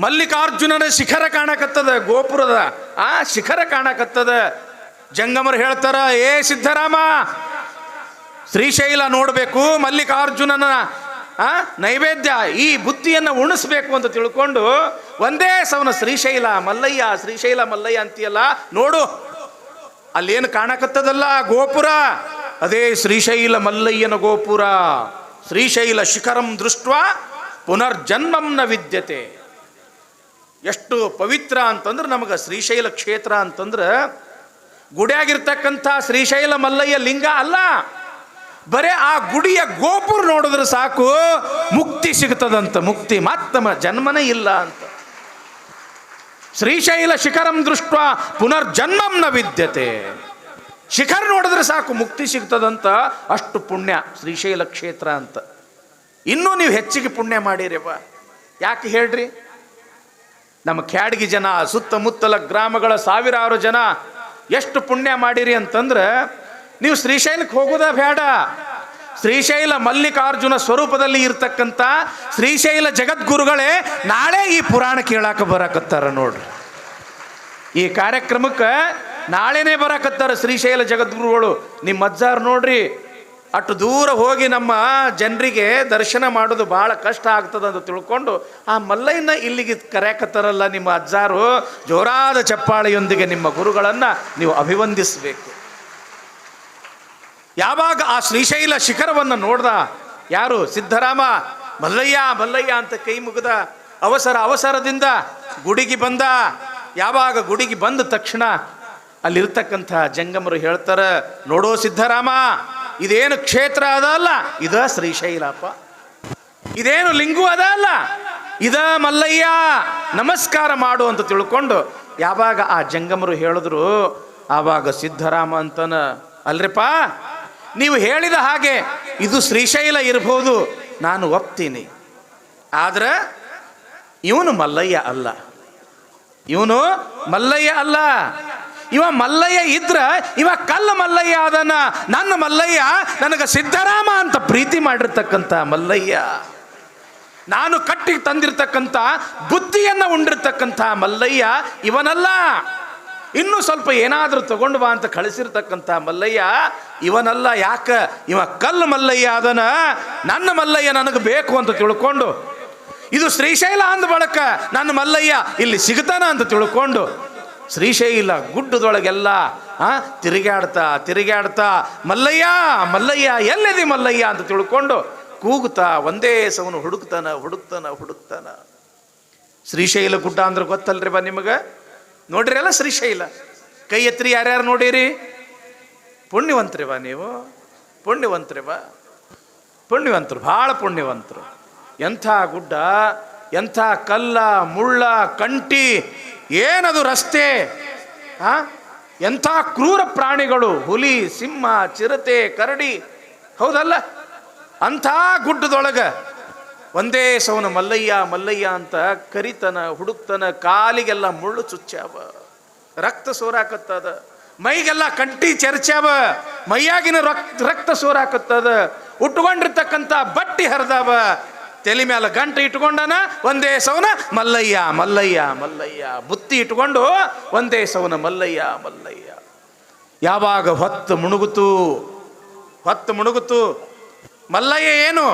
ಮಲ್ಲಿಕಾರ್ಜುನನ ಶಿಖರ ಕಾಣಕತ್ತದ, ಗೋಪುರದ ಆ ಶಿಖರ ಕಾಣಕತ್ತದ. ಜಂಗಮರು ಹೇಳ್ತಾರ, ಏ ಸಿದ್ಧರಾಮ, ಶ್ರೀಶೈಲ ನೋಡಬೇಕು, ಮಲ್ಲಿಕಾರ್ಜುನನ ನೈವೇದ್ಯ ಈ ಬುತ್ತಿಯನ್ನು ಉಣಿಸ್ಬೇಕು ಅಂತ ತಿಳ್ಕೊಂಡು ಒಂದೇ ಸವನ ಶ್ರೀಶೈಲ ಮಲ್ಲಯ್ಯ ಶ್ರೀಶೈಲ ಮಲ್ಲಯ್ಯ ಅಂತೀಯಲ್ಲ, ನೋಡು ಅಲ್ಲೇನು ಕಾಣಕತ್ತದಲ್ಲ ಗೋಪುರ, ಅದೇ ಶ್ರೀಶೈಲ ಮಲ್ಲಯ್ಯನ ಗೋಪುರ. ಶ್ರೀಶೈಲ ಶಿಖರಂ ದೃಷ್ಟ ಪುನರ್ಜನ್ಮಂ ನ ವಿದ್ಯತೆ. ಎಷ್ಟು ಪವಿತ್ರ ಅಂತಂದ್ರೆ ನಮಗೆ ಶ್ರೀಶೈಲ ಕ್ಷೇತ್ರ ಅಂತಂದ್ರೆ ಗುಡಿಯಾಗಿರ್ತಕ್ಕಂಥ ಶ್ರೀಶೈಲ ಮಲ್ಲಯ್ಯ ಲಿಂಗ ಅಲ್ಲ, ಬರೇ ಆ ಗುಡಿಯ ಗೋಪುರ ನೋಡಿದ್ರೆ ಸಾಕು ಮುಕ್ತಿ ಸಿಗ್ತದಂತ. ಮುಕ್ತಿ ಮತ್ತಮ ಜನ್ಮನೇ ಇಲ್ಲ ಅಂತ. ಶ್ರೀಶೈಲ ಶಿಖರಂ ದೃಷ್ಟ ಪುನರ್ಜನ್ಮಂ ನ ವಿದ್ಯತೆ. ಶಿಖರ ನೋಡಿದ್ರೆ ಸಾಕು ಮುಕ್ತಿ ಸಿಗ್ತದಂತ. ಅಷ್ಟು ಪುಣ್ಯ ಶ್ರೀಶೈಲ ಕ್ಷೇತ್ರ ಅಂತ. ಇನ್ನೂ ನೀವು ಹೆಚ್ಚಿಗೆ ಪುಣ್ಯ ಮಾಡಿರಿವ. ಯಾಕೆ ಹೇಳ್ರಿ? ನಮ್ಮ ಕ್ಯಾಡ್ಗಿ ಜನ, ಸುತ್ತಮುತ್ತಲ ಗ್ರಾಮಗಳ ಸಾವಿರಾರು ಜನ ಎಷ್ಟು ಪುಣ್ಯ ಮಾಡಿರಿ ಅಂತಂದ್ರೆ, ನೀವು ಶ್ರೀಶೈಲಕ್ಕೆ ಹೋಗೋದ ಬೇಡ, ಶ್ರೀಶೈಲ ಮಲ್ಲಿಕಾರ್ಜುನ ಸ್ವರೂಪದಲ್ಲಿ ಇರ್ತಕ್ಕಂಥ ಶ್ರೀಶೈಲ ಜಗದ್ಗುರುಗಳೇ ನಾಳೆ ಈ ಪುರಾಣ ಕೇಳಾಕ ಬರಾಕತ್ತಾರ ನೋಡ್ರಿ. ಈ ಕಾರ್ಯಕ್ರಮಕ್ಕೆ ನಾಳೆನೇ ಬರಾಕತ್ತಾರ ಶ್ರೀಶೈಲ ಜಗದ್ಗುರುಗಳು. ನಿಮ್ಮ ಅಜ್ಜಾರು ನೋಡ್ರಿ, ಅಷ್ಟು ದೂರ ಹೋಗಿ ನಮ್ಮ ಜನರಿಗೆ ದರ್ಶನ ಮಾಡೋದು ಭಾಳ ಕಷ್ಟ ಆಗ್ತದೆ ಅಂತ ತಿಳ್ಕೊಂಡು ಆ ಮಲ್ಲಯ್ಯನ ಇಲ್ಲಿಗೆ ಕರೆಯಕತ್ತಾರಲ್ಲ ನಿಮ್ಮ ಅಜ್ಜಾರು. ಜೋರಾದ ಚಪ್ಪಾಳೆಯೊಂದಿಗೆ ನಿಮ್ಮ ಗುರುಗಳನ್ನು ನೀವು ಅಭಿವಂದಿಸಬೇಕು. ಯಾವಾಗ ಆ ಶ್ರೀಶೈಲ ಶಿಖರವನ್ನು ನೋಡ್ದ ಯಾರು? ಸಿದ್ಧರಾಮ. ಮಲ್ಲಯ್ಯ ಮಲ್ಲಯ್ಯ ಅಂತ ಕೈ ಮುಗಿದ. ಅವಸರದಿಂದ ಗುಡಿಗೆ ಬಂದ. ಯಾವಾಗ ಗುಡಿಗೆ ಬಂದ ತಕ್ಷಣ ಅಲ್ಲಿರ್ತಕ್ಕಂಥ ಜಂಗಮರು ಹೇಳ್ತಾರೆ, ನೋಡೋ ಸಿದ್ಧರಾಮ, ಇದೇನು ಕ್ಷೇತ್ರ ಅದಲ್ಲ, ಇದ ಶ್ರೀಶೈಲಪ್ಪ. ಇದೇನು ಲಿಂಗು ಅದಲ್ಲ, ಇದ ಮಲ್ಲಯ್ಯ, ನಮಸ್ಕಾರ ಮಾಡು ಅಂತ ತಿಳ್ಕೊಂಡು ಯಾವಾಗ ಆ ಜಂಗಮರು ಹೇಳಿದ್ರು, ಆವಾಗ ಸಿದ್ಧರಾಮ ಅಂತನ, ಅಲ್ರಿಪ್ಪ ನೀವು ಹೇಳಿದ ಹಾಗೆ ಇದು ಶ್ರೀಶೈಲ ಇರ್ಬೋದು, ನಾನು ಒಪ್ತೀನಿ. ಆದ್ರೆ ಇವನು ಮಲ್ಲಯ್ಯ ಅಲ್ಲ, ಇವನು ಮಲ್ಲಯ್ಯ ಅಲ್ಲ. ಇವ ಮಲ್ಲಯ್ಯ ಇದ್ರ ಇವ ಕಲ್ಲ ಮಲ್ಲಯ್ಯ ಅದನ್ನ. ನನ್ನ ಮಲ್ಲಯ್ಯ ನನಗೆ ಸಿದ್ಧರಾಮ ಅಂತ ಪ್ರೀತಿ ಮಾಡಿರ್ತಕ್ಕಂಥ ಮಲ್ಲಯ್ಯ, ನಾನು ಕಟ್ಟಿ ತಂದಿರ್ತಕ್ಕಂಥ ಬುದ್ಧಿಯನ್ನು ಉಂಡಿರ್ತಕ್ಕಂಥ ಮಲ್ಲಯ್ಯ ಇವನಲ್ಲ. ಇನ್ನೂ ಸ್ವಲ್ಪ ಏನಾದರೂ ತಗೊಂಡು ಬಾ ಅಂತ ಕಳಿಸಿರ್ತಕ್ಕಂಥ ಮಲ್ಲಯ್ಯ ಇವನಲ್ಲ. ಯಾಕ? ಇವ ಕಲ್ಲು ಮಲ್ಲಯ್ಯ ಅದನ. ನನ್ನ ಮಲ್ಲಯ್ಯ ನನಗೆ ಬೇಕು ಅಂತ ತಿಳ್ಕೊಂಡು, ಇದು ಶ್ರೀಶೈಲ ಅಂದ ಬಳಕ ನನ್ನ ಮಲ್ಲಯ್ಯ ಇಲ್ಲಿ ಸಿಗ್ತಾನ ಅಂತ ತಿಳ್ಕೊಂಡು ಶ್ರೀಶೈಲ ಗುಡ್ಡದೊಳಗೆಲ್ಲ ತಿರುಗಾಡ್ತಾ ಮಲ್ಲಯ್ಯ ಮಲ್ಲಯ್ಯ ಎಲ್ಲಿದೆ ಮಲ್ಲಯ್ಯ ಅಂತ ತಿಳ್ಕೊಂಡು ಕೂಗುತ್ತಾ ಒಂದೇ ಸವನು ಹುಡುಕ್ತಾನ. ಶ್ರೀಶೈಲ ಗುಡ್ಡ ಅಂದ್ರೆ ಗೊತ್ತಲ್ರಿ ಬಾ ನಿಮಗೆ? ನೋಡ್ರಿ ಅಲ್ಲ ಶ್ರೀಶೈಲ. ಕೈ ಎತ್ರಿ ಯಾರ್ಯಾರು ನೋಡಿರಿ? ಪುಣ್ಯವಂತ್ರಿ ಬಾ ನೀವು, ಪುಣ್ಯವಂತ್ರಿ ಬಾ, ಪುಣ್ಯವಂತರು, ಭಾಳ ಪುಣ್ಯವಂತರು. ಎಂಥ ಗುಡ್ಡ, ಎಂಥ ಕಲ್ಲ ಮುಳ್ಳ ಕಂಟಿ, ಏನದು ರಸ್ತೆ, ಎಂಥ ಕ್ರೂರ ಪ್ರಾಣಿಗಳು, ಹುಲಿ ಸಿಂಹ ಚಿರತೆ ಕರಡಿ, ಹೌದಲ್ಲ? ಅಂಥ ಗುಡ್ಡದೊಳಗೆ ಒಂದೇ ಸವನ ಮಲ್ಲಯ್ಯ ಮಲ್ಲಯ್ಯ ಅಂತ ಕರಿತನ ಹುಡುಕ್ತನ. ಕಾಲಿಗೆಲ್ಲ ಮುಳ್ಳು ಚುಚ್ಚಾವ, ರಕ್ತ ಸೋರಾಕತ್ತದ, ಮೈಗೆಲ್ಲ ಕಂಟಿ ಚರ್ಚಾವ, ಮೈಯಾಗಿನ ರಕ್ತ ಸೋರಾಕತ್ತದ, ಉಟ್ಕೊಂಡಿರ್ತಕ್ಕಂಥ ಬಟ್ಟಿ ಹರಿದಾವ, ತಲೆ ಮೇಲೆ ಗಂಟೆ ಇಟ್ಕೊಂಡನ ಒಂದೇ ಸವನ ಮಲ್ಲಯ್ಯ ಮಲ್ಲಯ್ಯ ಮಲ್ಲಯ್ಯ, ಬುತ್ತಿ ಇಟ್ಕೊಂಡು ಒಂದೇ ಸವನ ಮಲ್ಲಯ್ಯ ಮಲ್ಲಯ್ಯ. ಯಾವಾಗ ಹೊತ್ತು ಮುಣುಗುತ್ತು ಮಲ್ಲಯ್ಯ ಏನು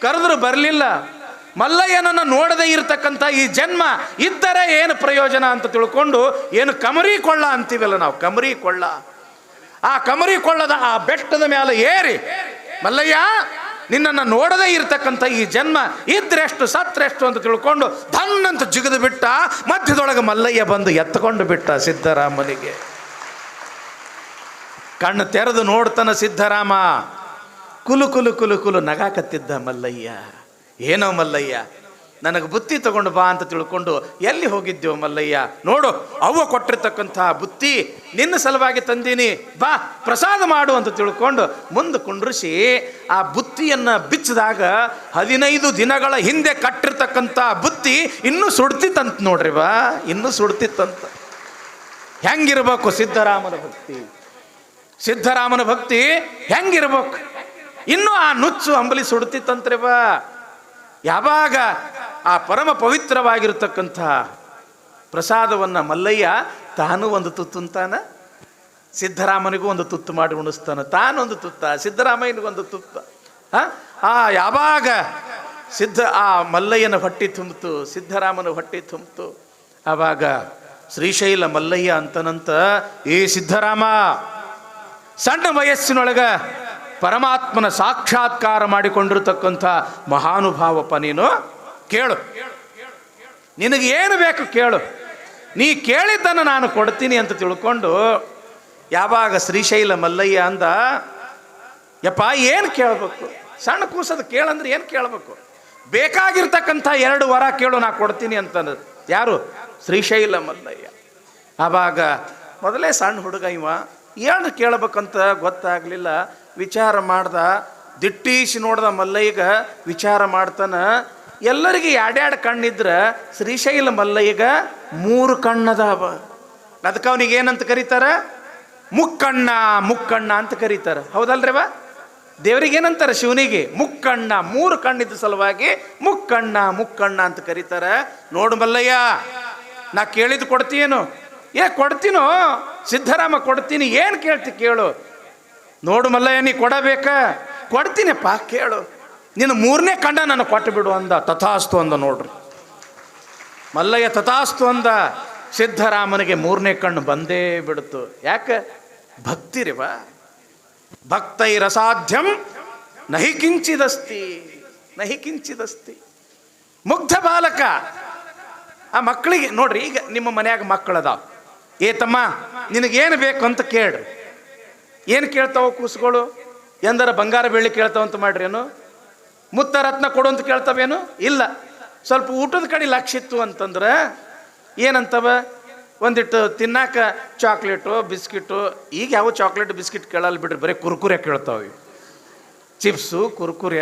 ಕರೆದ್ರು ಬರಲಿಲ್ಲ. ಮಲ್ಲಯ್ಯನನ್ನು ನೋಡದೇ ಇರತಕ್ಕಂಥ ಈ ಜನ್ಮ ಇದ್ದರೆ ಏನು ಪ್ರಯೋಜನ ಅಂತ ತಿಳ್ಕೊಂಡು, ಏನು ಕಮರಿ ಕೊಳ್ಳ ಅಂತೀವಲ್ಲ ನಾವು, ಕಮರಿ ಕೊಳ್ಳ, ಆ ಕಮರಿ ಕೊಳ್ಳದ ಆ ಬೆಟ್ಟದ ಮೇಲೆ ಏರಿ, ಮಲ್ಲಯ್ಯ ನಿನ್ನನ್ನು ನೋಡದೇ ಇರತಕ್ಕಂಥ ಈ ಜನ್ಮ ಇದ್ರೆಷ್ಟು ಸತ್ರೆಷ್ಟು ಅಂತ ತಿಳ್ಕೊಂಡು ಧನ್ನಂತ ಜಿಗಿದು ಬಿಟ್ಟ. ಮಧ್ಯದೊಳಗೆ ಮಲ್ಲಯ್ಯ ಬಂದು ಎತ್ತಕೊಂಡು ಬಿಟ್ಟ ಸಿದ್ಧರಾಮನಿಗೆ. ಕಣ್ಣು ತೆರೆದು ನೋಡ್ತಾನ ಸಿದ್ಧರಾಮ. ಕುಲು ನಗಾಕತ್ತಿದ್ದ ಮಲ್ಲಯ್ಯ. ಏನೋ ಮಲ್ಲಯ್ಯ, ನನಗೆ ಬುತ್ತಿ ತಗೊಂಡು ಬಾ ಅಂತ ತಿಳ್ಕೊಂಡು ಎಲ್ಲಿ ಹೋಗಿದ್ದೆವು ಮಲ್ಲಯ್ಯ? ನೋಡು, ಅವ್ವ ಕೊಟ್ಟಿರ್ತಕ್ಕಂಥ ಬುತ್ತಿ ನಿನ್ನ ಸಲುವಾಗಿ ತಂದೀನಿ, ಬಾ ಪ್ರಸಾದ ಮಾಡು ಅಂತ ತಿಳ್ಕೊಂಡು ಮುಂದೆ ಕುಂಡ್ರಿಸಿ ಆ ಬುತ್ತಿಯನ್ನು ಬಿಚ್ಚಿದಾಗ 15 ದಿನಗಳ ಹಿಂದೆ ಕಟ್ಟಿರ್ತಕ್ಕಂಥ ಬುತ್ತಿ ಇನ್ನೂ ಸುಡ್ತಿತ್ತಂತ ನೋಡ್ರಿ. ಬಾ ಇನ್ನೂ ಸುಡ್ತಿತ್ತಂತ. ಹೆಂಗಿರ್ಬೇಕು ಸಿದ್ಧರಾಮನ ಭಕ್ತಿ? ಸಿದ್ಧರಾಮನ ಭಕ್ತಿ ಹೆಂಗಿರ್ಬೇಕು? ಇನ್ನೂ ಆ ನುಚ್ಚು ಅಂಬಲಿ ಸುಡ್ತಿತ್ತಂತ್ರಿ. ಬಾ ಯಾವಾಗ ಆ ಪರಮ ಪವಿತ್ರವಾಗಿರತಕ್ಕಂಥ ಪ್ರಸಾದವನ್ನು ಮಲ್ಲಯ್ಯ ತಾನು ಒಂದು ತುತ್ತು ಅಂತಾನ, ಸಿದ್ದರಾಮನಿಗೂ ಒಂದು ತುತ್ತು ಮಾಡಿ ಉಣಿಸ್ತಾನೆ, ತಾನೊಂದು ತುತ್ತ, ಸಿದ್ದರಾಮಯ್ಯನಿಗೊಂದು ತುತ್ತ. ಯಾವಾಗ ಆ ಮಲ್ಲಯ್ಯನ ಹೊಟ್ಟೆ ತುಂಬಿತು, ಸಿದ್ದರಾಮನ ಹೊಟ್ಟೆ ತುಂಬಿತು, ಆವಾಗ ಶ್ರೀಶೈಲ ಮಲ್ಲಯ್ಯ ಅಂತನಂತ, ಏ ಸಿದ್ದರಾಮ, ಸಣ್ಣ ವಯಸ್ಸಿನೊಳಗ ಪರಮಾತ್ಮನ ಸಾಕ್ಷಾತ್ಕಾರ ಮಾಡಿಕೊಂಡಿರ್ತಕ್ಕಂಥ ಮಹಾನುಭಾವಪ್ಪ ನೀನು, ಕೇಳು, ನಿನಗೆ ಏನು ಬೇಕು ಕೇಳು, ನೀ ಕೇಳಿದ್ದನ್ನು ನಾನು ಕೊಡ್ತೀನಿ ಅಂತ ತಿಳ್ಕೊಂಡು ಯಾವಾಗ ಶ್ರೀಶೈಲ ಮಲ್ಲಯ್ಯ ಅಂದ, ಯಪ್ಪ ಏನು ಕೇಳಬೇಕು, ಸಣ್ಣ ಕೂಸದ ಕೇಳಂದ್ರೆ ಏನು ಕೇಳಬೇಕು, ಬೇಕಾಗಿರ್ತಕ್ಕಂಥ 2 ವರ ಕೇಳು ನಾ ಕೊಡ್ತೀನಿ ಅಂತಂದ. ಯಾರು? ಶ್ರೀಶೈಲ ಮಲ್ಲಯ್ಯ. ಆವಾಗ ಮೊದಲೇ ಸಣ್ಣ ಹುಡುಗ ಇವ, ಏನು ಕೇಳಬೇಕಂತ ಗೊತ್ತಾಗಲಿಲ್ಲ, ವಿಚಾರ ಮಾಡ್ದ, ದಿಟ್ಟೀಸಿ ನೋಡ್ದ ಮಲ್ಲಯ್ಯಗ, ವಿಚಾರ ಮಾಡ್ತಾನ. ಎಲ್ಲರಿಗೆ 2 ಕಣ್ಣಿದ್ರೆ ಶ್ರೀಶೈಲ ಮಲ್ಲಯ್ಯಗ 3 ಕಣ್ಣದಾವ. ಅದಕ್ಕೆ ಅವನಿಗೆ ಏನಂತ ಕರೀತಾರ? ಮುಕ್ಕಣ್ಣ, ಮುಕ್ಕಣ್ಣ ಅಂತ ಕರೀತಾರೆ. ಹೌದಲ್ರಿವ? ದೇವ್ರಿಗೆ ಏನಂತಾರೆ? ಶಿವನಿಗೆ ಮುಕ್ಕಣ್ಣ, 3 ಕಣ್ಣಿದ್ದ ಸಲುವಾಗಿ ಮುಕ್ಕಣ್ಣ, ಮುಕ್ಕಣ್ಣ ಅಂತ ಕರೀತಾರೆ. ನೋಡು ಮಲ್ಲಯ್ಯ, ನಾ ಕೇಳಿದ್ದು ಕೊಡ್ತೀಯೇನು? ಕೊಡ್ತೀನೋ ಸಿದ್ದರಾಮ, ಕೊಡ್ತೀನಿ, ಏನು ಕೇಳ್ತಿ ಕೇಳು. ನೋಡು ಮಲ್ಲಯ್ಯ, ನೀ ಕೊಡಬೇಕ? ಕೊಡ್ತೀನಪ್ಪ, ಕೇಳು. ನೀನು 3ನೇ ಕಣ್ಣ ನಾನು ಕೊಟ್ಟು ಬಿಡು ಅಂದ. ತಥಾಸ್ತು ಅಂದ. ನೋಡ್ರಿ, ಮಲ್ಲಯ್ಯ ತಥಾಸ್ತು ಅಂದ. ಸಿದ್ದರಾಮನಿಗೆ 3ನೇ ಕಣ್ಣು ಬಂದೇ ಬಿಡ್ತು. ಯಾಕೆ? ಭಕ್ತಿ ರೀವ. ಭಕ್ತೈರಸಾಧ್ಯಂ ನಹಿ ಕಿಂಚಿದಸ್ತಿ, ನಹಿ ಕಿಂಚಿದಸ್ತಿ. ಮುಗ್ಧ ಬಾಲಕ. ಆ ಮಕ್ಕಳಿಗೆ ನೋಡ್ರಿ, ಈಗ ನಿಮ್ಮ ಮನ್ಯಾಗ ಮಕ್ಕಳದಾವ, ಏ ತಮ್ಮ ನಿನಗೇನು ಬೇಕು ಅಂತ ಕೇಳ್ರಿ. ಏನು ಕೇಳ್ತಾವ ಕೂಸುಗಳು? ಎಂದರ ಬಂಗಾರ ಬೆಳ್ಳಿ ಕೇಳ್ತಾವಂತ ಮಾಡ್ರೇನು? ಮುತ್ತ ರತ್ನ ಕೊಡು ಅಂತ ಕೇಳ್ತಾವೇನು? ಇಲ್ಲ. ಸ್ವಲ್ಪ ಊಟದ ಕಡೆ ಲಕ್ಷ್ಯ ಇತ್ತು ಅಂತಂದ್ರೆ ಏನಂತವ? ಒಂದಿಟ್ಟು ತಿನ್ನಾಕ ಚಾಕ್ಲೇಟು, ಬಿಸ್ಕಿಟು. ಈಗ ಯಾವ ಚಾಕ್ಲೇಟ್ ಬಿಸ್ಕಿಟ್ ಕೇಳಲ್ಲ ಬಿಡ್ರಿ, ಬರೀ ಕುರ್ಕುರೆ ಕೇಳ್ತಾವೆ. ಚಿಪ್ಸು, ಕುರ್ಕುರೆ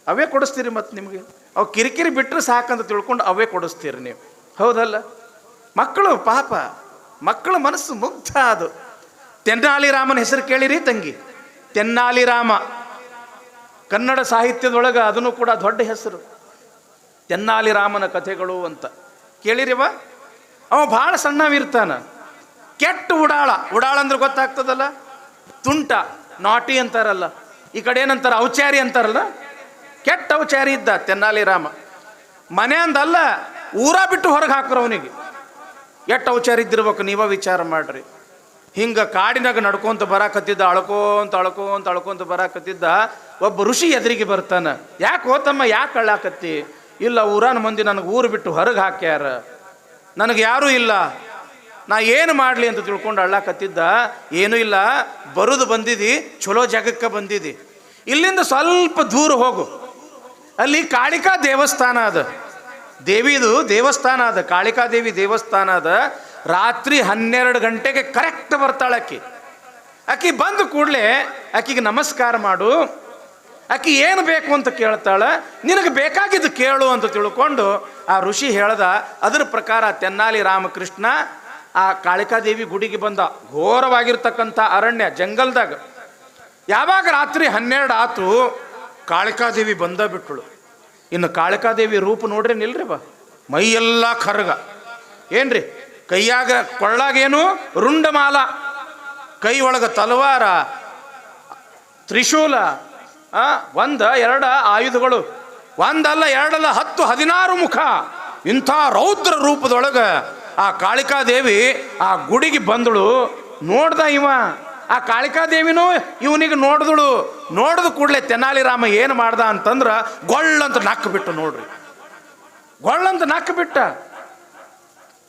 ಅವೇ ಕೊಡಿಸ್ತೀರಿ. ಮತ್ತು ನಿಮಗೆ ಅವು ಕಿರಿಕಿರಿ ಬಿಟ್ಟರೆ ಸಾಕಂತ ತಿಳ್ಕೊಂಡು ಅವೇ ಕೊಡಿಸ್ತೀರಿ ನೀವು. ಹೌದಲ್ಲ? ಮಕ್ಕಳು ಪಾಪ, ಮಕ್ಕಳ ಮನಸ್ಸು ಮುಗ್ಧ. ಅದು ತೆನ್ನಾಲಿ ರಾಮನ ಹೆಸರು ಕೇಳಿರಿ ತಂಗಿ? ತೆನ್ನಾಲಿ ರಾಮ ಕನ್ನಡ ಸಾಹಿತ್ಯದೊಳಗೆ ಅದನ್ನು ಕೂಡ ದೊಡ್ಡ ಹೆಸರು. ತೆನ್ನಾಲಿ ರಾಮನ ಕಥೆಗಳು ಅಂತ ಕೇಳಿರಿವ? ಅವ ಭಾಳ ಸಣ್ಣವಿರ್ತಾನ, ಕೆಟ್ಟ ಉಡಾಳ. ಉಡಾಳ ಅಂದ್ರೆ ಗೊತ್ತಾಗ್ತದಲ್ಲ? ತುಂಟ, ನಾಟಿ ಅಂತಾರಲ್ಲ. ಈ ಕಡೆ ಏನಂತಾರ? ಔಚಾರಿ ಅಂತಾರಲ್ಲ. ಕೆಟ್ಟ ಔಚಾರಿ ಇದ್ದ ತೆನ್ನಾಲಿ ರಾಮ. ಮನೆ ಅಂದಲ್ಲ, ಊರ ಬಿಟ್ಟು ಹೊರಗೆ ಹಾಕ್ರು ಅವನಿಗೆ. ಎಷ್ಟು ಔಚಾರಿ ಇದ್ದಿರ್ಬೇಕು ನೀವ ವಿಚಾರ ಮಾಡ್ರಿ. ಹಿಂಗೆ ಕಾಡಿನಾಗ ನಡ್ಕೊಂತ ಬರಾಕತ್ತಿದ್ದ, ಅಳ್ಕೊಂತ ಬರಾಕತ್ತಿದ್ದ. ಒಬ್ಬ ಋಷಿ ಎದುರಿಗೆ ಬರ್ತಾನೆ. ಯಾಕೆ ಹೋತಮ್ಮ, ಯಾಕೆ ಅಳ್ಳಾಕತ್ತಿ? ಇಲ್ಲ, ಊರಾನ ಮಂದಿ ನನಗೆ ಊರು ಬಿಟ್ಟು ಹೊರಗೆ ಹಾಕ್ಯಾರ, ನನಗೆ ಯಾರೂ ಇಲ್ಲ, ನಾ ಏನು ಮಾಡಲಿ ಅಂತ ತಿಳ್ಕೊಂಡು ಅಳ್ಳಾಕತ್ತಿದ್ದ. ಏನೂ ಇಲ್ಲ, ಬರುದು ಬಂದಿದ್ದಿ, ಚಲೋ ಜಾಗಕ್ಕೆ ಬಂದಿದ್ದಿ. ಇಲ್ಲಿಂದ ಸ್ವಲ್ಪ ದೂರ ಹೋಗು, ಅಲ್ಲಿ ಕಾಳಿಕಾ ದೇವಸ್ಥಾನ ಅದ, ದೇವಿದು ದೇವಸ್ಥಾನ ಅದ, ಕಾಳಿಕಾದೇವಿ ದೇವಸ್ಥಾನ ಅದ. ರಾತ್ರಿ 12 ಗಂಟೆಗೆ ಕರೆಕ್ಟ್ ಬರ್ತಾಳೆ ಆಕಿ. ಆಕಿ ಬಂದು ಕೂಡಲೇ ಆಕಿಗೆ ನಮಸ್ಕಾರ ಮಾಡು. ಆಕಿ ಏನು ಬೇಕು ಅಂತ ಕೇಳ್ತಾಳೆ. ನಿನಗೆ ಬೇಕಾಗಿದ್ದು ಕೇಳು ಅಂತ ತಿಳ್ಕೊಂಡು ಆ ಋಷಿ ಹೇಳ್ದ. ಅದರ ಪ್ರಕಾರ ತೆನ್ನಾಲಿ ರಾಮಕೃಷ್ಣ ಆ ಕಾಳಿಕಾದೇವಿ ಗುಡಿಗೆ ಬಂದ. ಘೋರವಾಗಿರ್ತಕ್ಕಂಥ ಅರಣ್ಯ, ಜಂಗಲ್ದಾಗ. ಯಾವಾಗ ರಾತ್ರಿ 12 ಆತು, ಕಾಳಿಕಾದೇವಿ ಬಂದ ಬಿಟ್ಟಳು. ಇನ್ನು ಕಾಳಿಕಾದೇವಿ ರೂಪ ನೋಡ್ರಿ ನಿಲ್ರಿ ಬಾ, ಮೈಯೆಲ್ಲ ಖರ್ಗ. ಏನ್ರಿ? ಕೈಯಾಗ ಕೊಳ್ಳಾಗೇನು ರುಂಡಮಾಲ, ಕೈ ಒಳಗ ತಲವಾರ, ತ್ರಿಶೂಲ, 1 2 ಆಯುಧಗಳು, 1 ಅಲ್ಲ 2 ಅಲ್ಲ 10 16 ಮುಖ. ಇಂಥ ರೌದ್ರ ರೂಪದೊಳಗ ಆ ಕಾಳಿಕಾದೇವಿ ಆ ಗುಡಿಗೆ ಬಂದಳು. ನೋಡ್ದ ಇವ, ಆ ಕಾಳಿಕಾದೇವಿನೂ ಇವನಿಗೆ ನೋಡಿದಳು. ನೋಡಿದ ಕೂಡಲೇ ತೆನಾಲಿ ರಾಮ ಏನು ಮಾಡ್ದ ಅಂತಂದ್ರೆ ಗೊಳ್ಳಂತ ನಕ್ಕ ಬಿಟ್ಟು. ನೋಡ್ರಿ, ಗೊಳ್ಳಂತ ನಕ್ಕ ಬಿಟ್ಟ.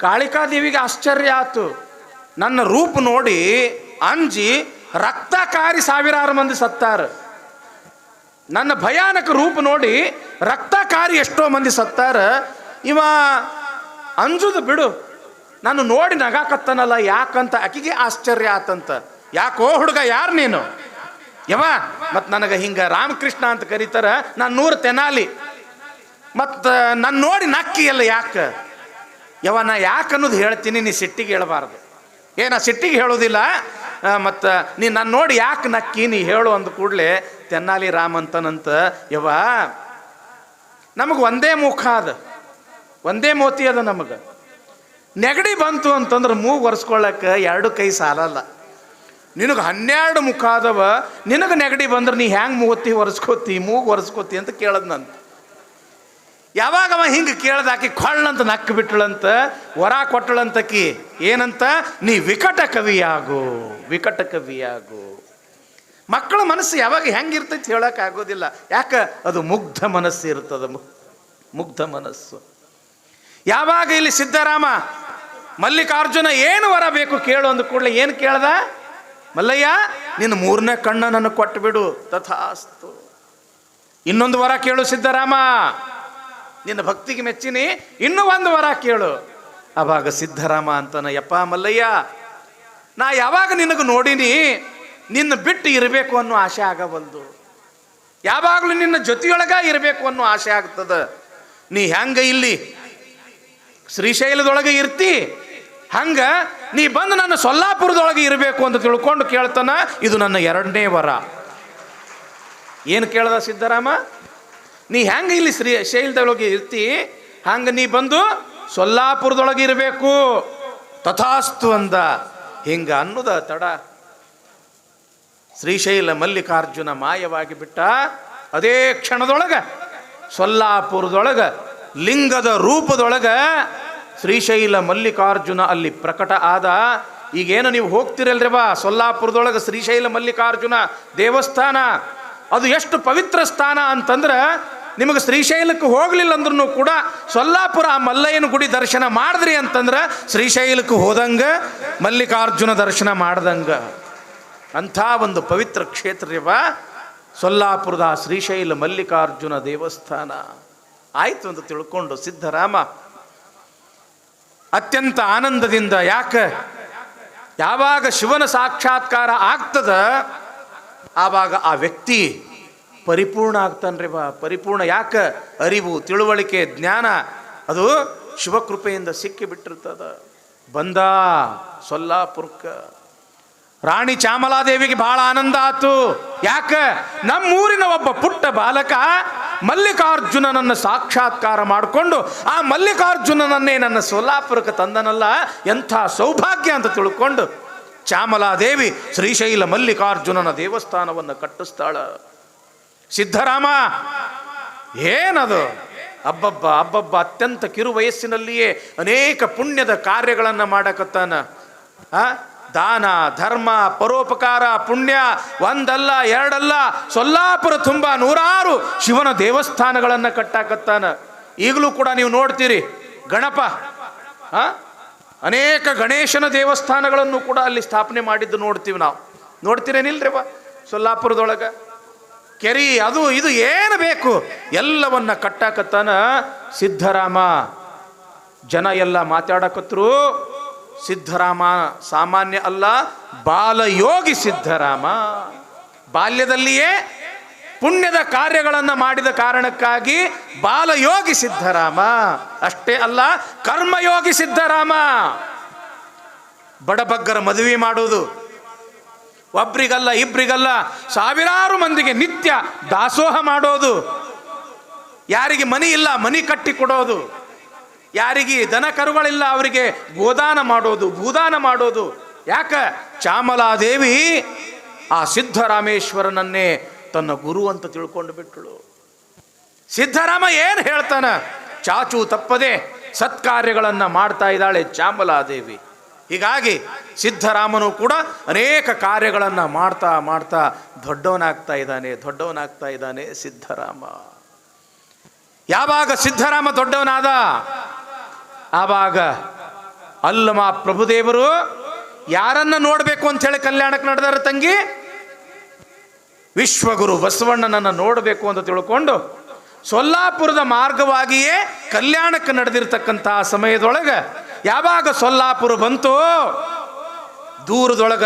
ಕಾಳಿಕಾದೇವಿಗೆ ಆಶ್ಚರ್ಯ ಆತು. ನನ್ನ ರೂಪ ನೋಡಿ ಅಂಜಿ ರಕ್ತಕಾರಿ 1000 ಮಂದಿ ಸತ್ತಾರ. ನನ್ನ ಭಯಾನಕ ರೂಪ ನೋಡಿ ರಕ್ತಕಾರಿ ಎಷ್ಟೋ ಮಂದಿ ಸತ್ತಾರ. ಇವ ಅಂಜುದು ಬಿಡು, ನಾನು ನೋಡಿ ನಗಾಕತ್ತನಲ್ಲ ಯಾಕಂತ ಆಕಿಗೆ ಆಶ್ಚರ್ಯ ಆತಂತ. ಯಾಕೋ ಹುಡುಗ, ಯಾರು ನೀನು? ಯವ, ಮತ್ತು ನನಗೆ ಹಿಂಗೆ ರಾಮಕೃಷ್ಣ ಅಂತ ಕರೀತಾರ, ನಾನು 100 ತೆನಾಲಿ, ಮತ್ತು ನಾನು ನೋಡಿ ನಕ್ಕಿ ಅಲ್ಲ ಯಾಕೆ? ಯವ, ನಾ ಯಾಕೆ ಅನ್ನೋದು ಹೇಳ್ತೀನಿ, ನೀ ಸಿಟ್ಟಿಗೆ ಹೇಳಬಾರ್ದು. ನಾ ಸಿಟ್ಟಿಗೆ ಹೇಳೋದಿಲ್ಲ. ಮತ್ತು ನೀ ನಾನು ನೋಡಿ ಯಾಕೆ ನಕ್ಕಿ, ನೀ ಹೇಳು ಅಂದ ಕೂಡಲೇ ತೆನ್ನಾಲಿ ರಾಮ ಅಂತನಂತ. ಯವ, ನಮಗೆ ಒಂದೇ ಮುಖ ಅದ, ಒಂದೇ ಮೋತಿ ಅದ. ನಮಗೆ ನೆಗಡಿ ಬಂತು ಅಂತಂದ್ರೆ ಮೂಗು ಒರೆಸ್ಕೊಳ್ಳಕ್ಕೆ ಎರಡು ಕೈ ಸಾಲಲ್ಲ. ನಿನಗೆ 12 ಮುಖ ಅದವ, ನಿನಗೆ ನೆಗಡಿ ಬಂದ್ರೆ ನೀ ಹ್ಯಾಂಗೆ ಮೂವತ್ತಿ ಒರೆಸ್ಕೋತಿ, ಮೂಗು ಒರೆಸ್ಕೋತಿ ಅಂತ ಕೇಳದ್ ನಂತ. ಯಾವಾಗವ ಹಿಂಗೆ ಕೇಳ್ದಾಕಿ ಕೊಳ್ಳಂತ ನಕ್ಕ ಬಿಟ್ಟಳಂತ, ವರ ಕೊಟ್ಟಳಂತಕಿ ಏನಂತ, ನೀ ವಿಕಟ ಕವಿಯಾಗು, ವಿಕಟ ಕವಿಯಾಗು. ಮಕ್ಕಳ ಮನಸ್ಸು ಯಾವಾಗ ಹೆಂಗಿರ್ತೈತಿ ಹೇಳಕ್ಕೆ ಆಗೋದಿಲ್ಲ. ಯಾಕೆ? ಅದು ಮುಗ್ಧ ಮನಸ್ಸು ಇರ್ತದ, ಮುಗ್ಧ ಮನಸ್ಸು. ಯಾವಾಗ ಇಲ್ಲಿ ಸಿದ್ಧರಾಮ ಮಲ್ಲಿಕಾರ್ಜುನ ಏನು ವರ ಬೇಕು ಕೇಳು ಅಂದ ಕೂಡಲೇ ಏನು ಕೇಳ್ದ? ಮಲ್ಲಯ್ಯ ನಿನ್ನ 3ನೇ ಕಣ್ಣ ನನಗೆ ಕೊಟ್ಟು ಬಿಡು. ತಥಾಸ್ತು. ಇನ್ನೊಂದು ವರ ಕೇಳು ಸಿದ್ಧರಾಮ, ನಿನ್ನ ಭಕ್ತಿಗೆ ಮೆಚ್ಚಿನಿ, ಇನ್ನೂ ಒಂದು ವರ ಕೇಳು. ಆವಾಗ ಸಿದ್ಧರಾಮ ಅಂತಾನ, ಯಪ್ಪ ಮಲ್ಲಯ್ಯ, ನಾ ಯಾವಾಗ ನಿನಗೆ ನೋಡಿನಿ ನಿನ್ನ ಬಿಟ್ಟು ಇರಬೇಕು ಅನ್ನೋ ಆಸೆ ಆಗವಲ್ದು. ಯಾವಾಗಲೂ ನಿನ್ನ ಜೊತೆಯೊಳಗ ಇರಬೇಕು ಅನ್ನೋ ಆಸೆ ಆಗ್ತದ. ನೀ ಹೆಂಗ ಇಲ್ಲಿ ಶ್ರೀಶೈಲದೊಳಗೆ ಇರ್ತಿ, ಹಂಗ ನೀ ಬಂದು ನನ್ನ ಸೊಲ್ಲಾಪುರದೊಳಗೆ ಇರಬೇಕು ಅಂತ ತಿಳ್ಕೊಂಡು ಕೇಳ್ತಾನ. ಇದು ನನ್ನ 2ನೇ ವರ. ಏನು ಕೇಳ್ದ ಸಿದ್ಧರಾಮ? ನೀ ಹೆಂಗ ಇಲ್ಲಿ ಶ್ರೀಶೈಲದೊಳಗೆ ಇರ್ತಿ, ಹಂಗ ನೀ ಬಂದು ಸೊಲ್ಲಾಪುರದೊಳಗೆ ಇರಬೇಕು. ತಥಾಸ್ತು ಅಂದ. ಹಿಂಗ ಅನ್ನೋದ ತಡ ಶ್ರೀಶೈಲ ಮಲ್ಲಿಕಾರ್ಜುನ ಮಾಯವಾಗಿ ಬಿಟ್ಟ. ಅದೇ ಕ್ಷಣದೊಳಗ ಸೊಲ್ಲಾಪುರದೊಳಗ ಲಿಂಗದ ರೂಪದೊಳಗ ಶ್ರೀಶೈಲ ಮಲ್ಲಿಕಾರ್ಜುನ ಅಲ್ಲಿ ಪ್ರಕಟ ಆದ. ಈಗೇನು ನೀವು ಹೋಗ್ತಿರಲ್ರಿ ಬಾ ಸೊಲ್ಲಾಪುರದೊಳಗೆ ಶ್ರೀಶೈಲ ಮಲ್ಲಿಕಾರ್ಜುನ ದೇವಸ್ಥಾನ, ಅದು ಎಷ್ಟು ಪವಿತ್ರ ಸ್ಥಾನ ಅಂತಂದ್ರೆ, ನಿಮಗೆ ಶ್ರೀಶೈಲಕ್ಕೆ ಹೋಗಲಿಲ್ಲ ಅಂದ್ರೂ ಕೂಡ ಸೊಲ್ಲಾಪುರ ಆ ಮಲ್ಲಯ್ಯನ ಗುಡಿ ದರ್ಶನ ಮಾಡಿದ್ರಿ ಅಂತಂದ್ರೆ ಶ್ರೀಶೈಲಕ್ಕೆ ಹೋದಂಗ, ಮಲ್ಲಿಕಾರ್ಜುನ ದರ್ಶನ ಮಾಡ್ದಂಗ. ಅಂಥ ಒಂದು ಪವಿತ್ರ ಕ್ಷೇತ್ರವ ಸೊಲ್ಲಾಪುರದ ಶ್ರೀಶೈಲ ಮಲ್ಲಿಕಾರ್ಜುನ ದೇವಸ್ಥಾನ. ಆಯಿತು ಅಂತ ತಿಳ್ಕೊಂಡು ಸಿದ್ಧರಾಮ ಅತ್ಯಂತ ಆನಂದದಿಂದ, ಯಾಕೆ ಯಾವಾಗ ಶಿವನ ಸಾಕ್ಷಾತ್ಕಾರ ಆಗ್ತದ ಆವಾಗ ಆ ವ್ಯಕ್ತಿ ಪರಿಪೂರ್ಣ ಆಗ್ತಾನ್ರಿ ಬಾ. ಪರಿಪೂರ್ಣ ಯಾಕೆ? ಅರಿವು, ತಿಳುವಳಿಕೆ, ಜ್ಞಾನ ಅದು ಶಿವಕೃಪೆಯಿಂದ ಸಿಕ್ಕಿಬಿಟ್ಟಿರ್ತದ. ಬಂದ ಸೊಲ್ಲಾಪುರಕ್ಕೆ. ರಾಣಿ ಚಾಮಲಾದೇವಿಗೆ ಬಹಳ ಆನಂದ ಆತು. ಯಾಕೆ? ನಮ್ಮೂರಿನ ಒಬ್ಬ ಪುಟ್ಟ ಬಾಲಕ ಮಲ್ಲಿಕಾರ್ಜುನನನ್ನು ಸಾಕ್ಷಾತ್ಕಾರ ಮಾಡಿಕೊಂಡು ಆ ಮಲ್ಲಿಕಾರ್ಜುನನನ್ನೇ ನನ್ನ ಸೊಲ್ಲಾಪುರಕ್ಕೆ ತಂದನಲ್ಲ, ಎಂಥ ಸೌಭಾಗ್ಯ ಅಂತ ತಿಳ್ಕೊಂಡು ಚಾಮಲಾದೇವಿ ಶ್ರೀಶೈಲ ಮಲ್ಲಿಕಾರ್ಜುನನ ದೇವಸ್ಥಾನವನ್ನು ಕಟ್ಟಿಸ್ತಾಳ. ಸಿದ್ಧರಾಮ ಏನದು ಅಬ್ಬಬ್ಬ ಅಬ್ಬಬ್ಬ, ಅತ್ಯಂತ ಕಿರು ವಯಸ್ಸಿನಲ್ಲಿಯೇ ಅನೇಕ ಪುಣ್ಯದ ಕಾರ್ಯಗಳನ್ನು ಮಾಡಕತ್ತಾನ. ದಾನ, ಧರ್ಮ, ಪರೋಪಕಾರ, ಪುಣ್ಯ ಒಂದಲ್ಲ ಎರಡಲ್ಲ, ಸೊಲ್ಲಾಪುರ ತುಂಬ 100 ಶಿವನ ದೇವಸ್ಥಾನಗಳನ್ನು ಕಟ್ಟಾಕತ್ತಾನ. ಈಗಲೂ ಕೂಡ ನೀವು ನೋಡ್ತೀರಿ ಗಣಪ, ಅನೇಕ ಗಣೇಶನ ದೇವಸ್ಥಾನಗಳನ್ನು ಕೂಡ ಅಲ್ಲಿ ಸ್ಥಾಪನೆ ಮಾಡಿದ್ದು ನೋಡ್ತೀವಿ ನಾವು. ನೋಡ್ತೀರೇನಿಲ್ರಿ ಬಾ ಸೊಲ್ಲಾಪುರದೊಳಗೆ ಕೆರಿ, ಅದು ಇದು ಏನು ಬೇಕು ಎಲ್ಲವನ್ನ ಕಟ್ಟಾಕತ್ತಾನ ಸಿದ್ಧರಾಮ. ಜನ ಎಲ್ಲ ಮಾತಾಡಕತ್ರು, ಸಿದ್ಧರಾಮ ಸಾಮಾನ್ಯ ಅಲ್ಲ, ಬಾಲಯೋಗಿ ಸಿದ್ಧರಾಮ. ಬಾಲ್ಯದಲ್ಲಿಯೇ ಪುಣ್ಯದ ಕಾರ್ಯಗಳನ್ನು ಮಾಡಿದ ಕಾರಣಕ್ಕಾಗಿ ಬಾಲಯೋಗಿ ಸಿದ್ಧರಾಮ. ಅಷ್ಟೇ ಅಲ್ಲ, ಕರ್ಮಯೋಗಿ ಸಿದ್ಧರಾಮ. ಬಡಬಗ್ಗರ ಮದುವೆ ಮಾಡೋದು, ಒಬ್ರಿಗಲ್ಲ ಇಬ್ರಿಗಲ್ಲ ಸಾವಿರಾರು ಮಂದಿಗೆ ನಿತ್ಯ ದಾಸೋಹ ಮಾಡೋದು, ಯಾರಿಗೆ ಮನಿ ಇಲ್ಲ ಮನಿ ಕಟ್ಟಿ ಕೊಡೋದು, ಯಾರಿಗೆ ದನ ಕರುಗಳಿಲ್ಲ ಅವರಿಗೆ ಗೋದಾನ ಮಾಡೋದು, ಭೂದಾನ ಮಾಡೋದು. ಯಾಕ? ಚಾಮಲಾದೇವಿ ಆ ಸಿದ್ಧರಾಮೇಶ್ವರನನ್ನೇ ತನ್ನ ಗುರು ಅಂತ ತಿಳ್ಕೊಂಡು ಬಿಟ್ಟಳು. ಸಿದ್ಧರಾಮ ಏನು ಹೇಳ್ತಾನ? ಚಾಚು ತಪ್ಪದೆ ಸತ್ಕಾರ್ಯಗಳನ್ನು ಮಾಡ್ತಾ ಇದ್ದಾಳೆ ಚಾಮಲಾದೇವಿ. ಹೀಗಾಗಿ ಸಿದ್ಧರಾಮನು ಕೂಡ ಅನೇಕ ಕಾರ್ಯಗಳನ್ನು ಮಾಡ್ತಾ ಮಾಡ್ತಾ ದೊಡ್ಡವನಾಗ್ತಾ ಇದ್ದಾನೆ ಸಿದ್ಧರಾಮ. ಯಾವಾಗ ಸಿದ್ಧರಾಮ ದೊಡ್ಡವನಾದ ಆವಾಗ ಅಲ್ಲಮ ಪ್ರಭುದೇವರು ಯಾರನ್ನ ನೋಡಬೇಕು ಅಂತ ಹೇಳಿ ಕಲ್ಯಾಣಕ್ಕೆ ನಡೆದಾರ ತಂಗಿ? ವಿಶ್ವಗುರು ಬಸವಣ್ಣನನ್ನು ನೋಡಬೇಕು ಅಂತ ತಿಳ್ಕೊಂಡು ಸೊಲ್ಲಾಪುರದ ಮಾರ್ಗವಾಗಿಯೇ ಕಲ್ಯಾಣಕ್ಕೆ ನಡೆದಿರ್ತಕ್ಕಂಥ ಸಮಯದೊಳಗೆ ಯಾವಾಗ ಸೊಲ್ಲಾಪುರ ಬಂತು, ದೂರದೊಳಗ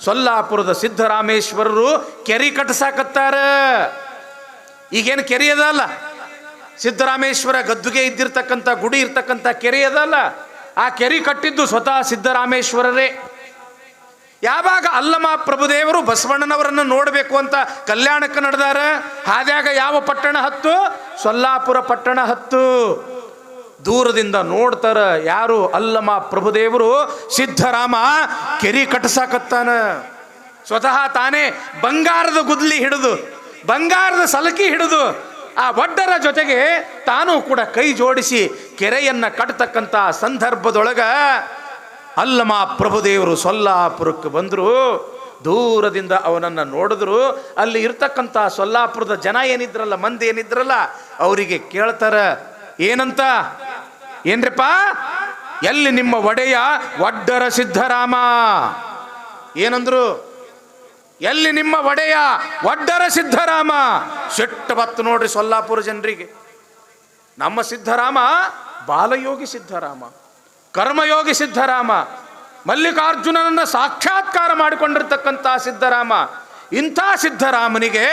ಸೊಲ್ಲಾಪುರದ ಸಿದ್ಧರಾಮೇಶ್ವರರು ಕೆರೆ ಕಟ್ಟಿಸಾಕತ್ತಾರ. ಈಗೇನು ಕೆರೆ ಅದಲ್ಲ, ಸಿದ್ಧರಾಮೇಶ್ವರ ಗದ್ದುಗೆ ಇದ್ದಿರ್ತಕ್ಕಂಥ ಗುಡಿ ಇರ್ತಕ್ಕಂಥ ಕೆರೆ ಅದಲ್ಲ, ಆ ಕೆರೆ ಕಟ್ಟಿದ್ದು ಸ್ವತಃ ಸಿದ್ಧರಾಮೇಶ್ವರರೇ. ಯಾವಾಗ ಅಲ್ಲಮ ಪ್ರಭುದೇವರು ಬಸವಣ್ಣನವರನ್ನು ನೋಡಬೇಕು ಅಂತ ಕಲ್ಯಾಣಕ್ಕೆ ನಡೆದಾರ, ಹಾದ್ಯಾಗ ಯಾವ ಪಟ್ಟಣ ಹತ್ತು? ಸೊಲ್ಲಾಪುರ ಪಟ್ಟಣ ಹತ್ತು. ದೂರದಿಂದ ನೋಡ್ತಾರ ಯಾರು? ಅಲ್ಲಮ ಪ್ರಭುದೇವರು ಸಿದ್ಧರಾಮ ಕೆರಿ ಕಟ್ಸಾಕತ್ತಾನ. ಸ್ವತಃ ತಾನೇ ಬಂಗಾರದ ಗುದ್ಲಿ ಹಿಡಿದು, ಬಂಗಾರದ ಸಲಕಿ ಹಿಡಿದು, ಆ ಒಡ್ಡರ ಜೊತೆಗೆ ತಾನೂ ಕೂಡ ಕೈ ಜೋಡಿಸಿ ಕೆರೆಯನ್ನ ಕಟ್ಟತಕ್ಕಂಥ ಸಂದರ್ಭದೊಳಗ ಅಲ್ಲಮ ಪ್ರಭುದೇವರು ಸೊಲ್ಲಾಪುರಕ್ಕೆ ಬಂದರು. ದೂರದಿಂದ ಅವನನ್ನು ನೋಡಿದ್ರು. ಅಲ್ಲಿ ಇರ್ತಕ್ಕಂಥ ಸೊಲ್ಲಾಪುರದ ಜನ ಏನಿದ್ರಲ್ಲ, ಮಂದಿ ಏನಿದ್ರಲ್ಲ, ಅವರಿಗೆ ಕೇಳ್ತಾರ ಏನಂತ? ಏನ್ರಿಪ್ಪ, ಎಲ್ಲಿ ನಿಮ್ಮ ಒಡೆಯ ಒಡ್ಡರ ಸಿದ್ಧರಾಮ? ಏನಂದ್ರು? ಎಲ್ಲಿ ನಿಮ್ಮ ಒಡೆಯ ಒಡ್ಡರ ಸಿದ್ಧರಾಮ? ಸಿಟ್ಟು ಬತ್ತು ನೋಡ್ರಿ ಸೊಲ್ಲಾಪುರ ಜನರಿಗೆ. ನಮ್ಮ ಸಿದ್ಧರಾಮ ಬಾಲಯೋಗಿ ಸಿದ್ಧರಾಮ, ಕರ್ಮಯೋಗಿ ಸಿದ್ಧರಾಮ, ಮಲ್ಲಿಕಾರ್ಜುನನನ್ನು ಸಾಕ್ಷಾತ್ಕಾರ ಮಾಡಿಕೊಂಡಿರ್ತಕ್ಕಂಥ ಸಿದ್ಧರಾಮ. ಇಂಥ ಸಿದ್ಧರಾಮನಿಗೆ